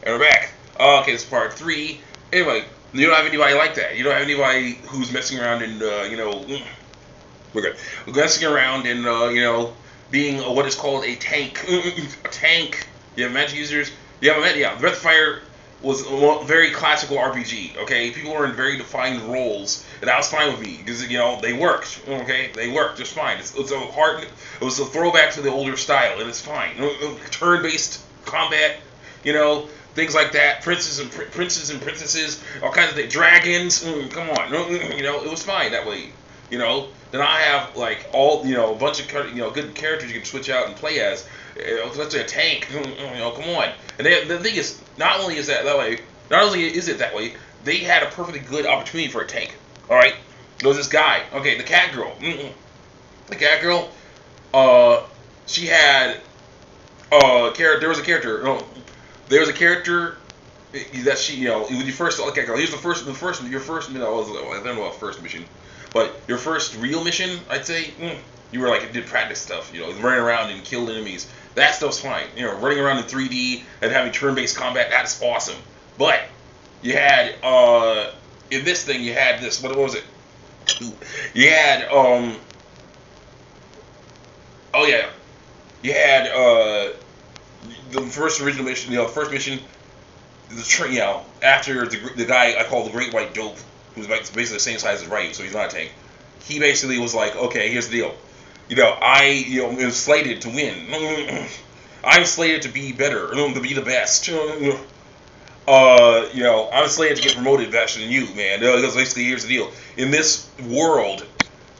And we're back. Okay, this is part 3. Anyway, you don't have anybody like that. You don't have anybody who's messing around and, we're good. Messing around and, being what is called a tank. A tank. You have magic users. Yeah, Breath of Fire was a very classical RPG, okay? People were in very defined roles, and that was fine with me, because, they worked, okay? They worked just fine. It was a throwback to the older style, and it's fine. Turn-based combat, things like that. Princes and princesses, all kinds of things. Dragons, come on, it was fine that way, Then I have like all, a bunch of good characters you can switch out and play as. Let's say a tank, come on. And the thing is, not only is it that way, they had a perfectly good opportunity for a tank. All right, there was this guy. Okay, the cat girl. The cat girl. She had character. There was a character. There was a character that she, when you first saw the cat girl, here's your first, I don't know about first mission, but your first real mission, I'd say, you were like, did practice stuff, running around and killed enemies. That stuff's fine. Running around in 3D and having turn-based combat, that's awesome. But you had, in this thing, you had this, what was it? You had, you had, the first original mission, first mission, after the guy I call the Great White Dope, who's basically the same size as Ryu, so he's not a tank. He basically was like, okay, here's the deal. I am slated to win. I'm slated to be better, to be the best. I'm slated to get promoted faster than you, man. Because basically, here's the deal. In this world,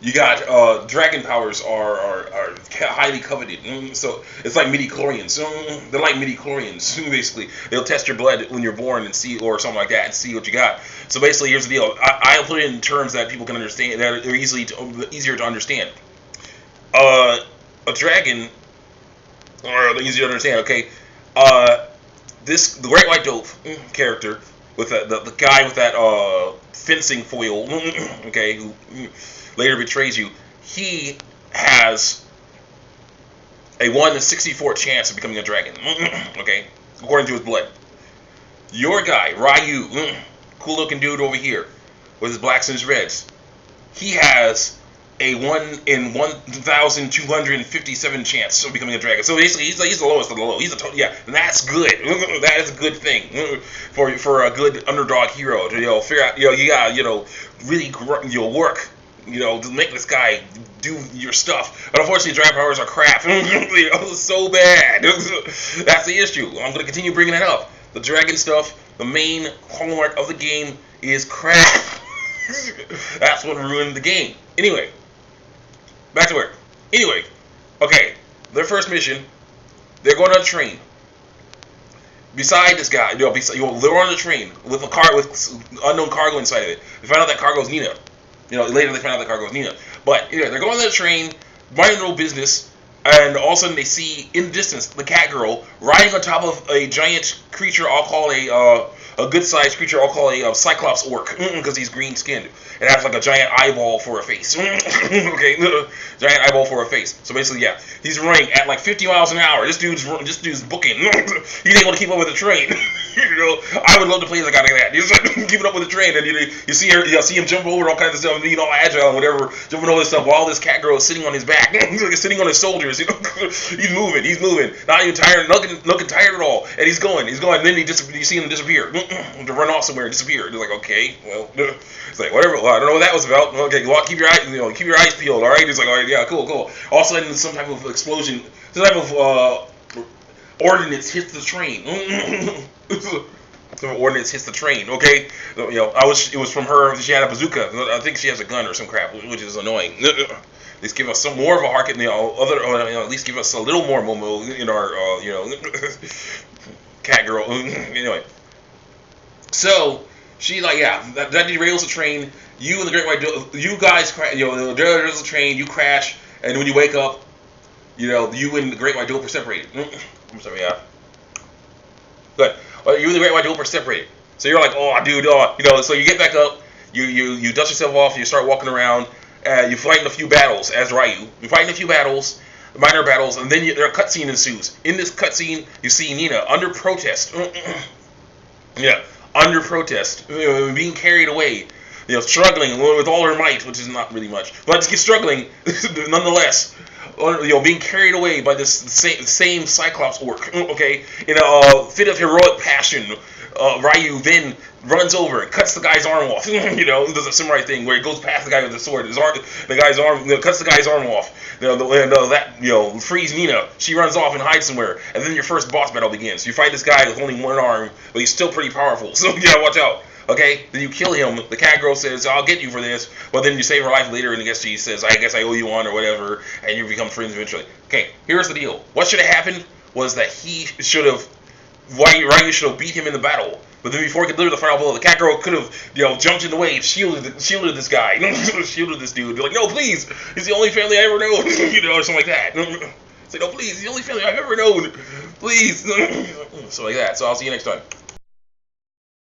you got dragon powers are highly coveted. So it's like midi-chlorians. They're like midi-chlorians, basically. They'll test your blood when you're born and see, or something like that, and see what you got. So basically, here's the deal. I'll put it in terms that people can understand, that are easier to understand. A dragon, or easier to understand, okay? The Great White Dope character, with the guy with that fencing foil, okay, who later betrays you, he has a 1 in 64 chance of becoming a dragon, okay, according to his blood. Your guy, Ryu, cool looking dude over here, with his blacks and his reds, he has a 1 in 1,257 chance of becoming a dragon. So basically, he's the lowest of the low. And that's good. That is a good thing for a good underdog hero to figure out. You got really work to make this guy do your stuff. But unfortunately, dragon powers are crap. So bad. That's the issue. I'm going to continue bringing it up. The dragon stuff, the main hallmark of the game, is crap. That's what ruined the game. Anyway, back to work. Anyway, okay, their first mission, they're going on a train. Beside this guy, they're on the train with a car with unknown cargo inside of it. They find out that cargo is Nina. Later they find out that cargo is Nina. But they're going on the train, minding their own business, and all of a sudden they see in the distance the cat girl riding on top of a giant creature. I'll call a good-sized creature. I'll call a Cyclops orc, because he's green-skinned. It has like a giant eyeball for a face. Okay, giant eyeball for a face. So basically, yeah, he's running at like 50 miles an hour. This dude's booking. He's able to keep up with the train. I would love to play as a guy like that. He's keeping up with the train, and you see him jump over all kinds of stuff, and being all agile and whatever, jumping over this stuff while this cat girl is sitting on his back, sitting on his shoulders. He's moving, not even tired, looking tired at all, and he's going. And then you see him disappear, to run off somewhere and disappear. It's like, okay, well, it's like whatever. Well, I don't know what that was about. Okay, well, keep your eyes peeled. All right. It's like, all right, yeah, cool. All of a sudden, some type of explosion, some type of ordnance hits the train. Some ordnance hits the train. Okay, it was from her. She had a bazooka. I think she has a gun or some crap, which is annoying. At least give us some more of a harken. At least give us a little more Momo in our cat girl. Anyway, so she that derails the train. You and the Great White Dope, you guys, derails the train. You crash, and when you wake up, you and the Great White Dope are separated. I'm sorry, yeah. Good. Well, you and the Great White Dope are separated. So you're like, oh, dude, so you get back up, you dust yourself off, you start walking around, you fight in a few battles as Ryu. You fight in a few battles, minor battles, and then a cutscene ensues. In this cutscene, you see Nina under protest. Yeah, under protest, being carried away, struggling with all her might, which is not really much, but just struggling nonetheless. Being carried away by this same Cyclops orc. Okay, in a fit of heroic passion, Ryu then runs over and cuts the guy's arm off. Does a samurai thing where he goes past the guy with the sword. The guy's arm, cuts the guy's arm off. That frees Nina. She runs off and hides somewhere, and then your first boss battle begins. You fight this guy with only one arm, but he's still pretty powerful. So watch out. Okay, then you kill him. The cat girl says, "I'll get you for this," but then you save her life later, and I guess she says, "I guess I owe you one," or whatever, and you become friends eventually. Okay, here's the deal. What should have happened was that Ryu should have beat him in the battle. But then before he could deliver the final blow, the cat girl could have, jumped in the way and shielded this guy, shielded this dude. Be like, "No, please, he's the only family I ever know," or something like that. Say, "No, please, he's the only family I've ever known, please." So like that. So I'll see you next time.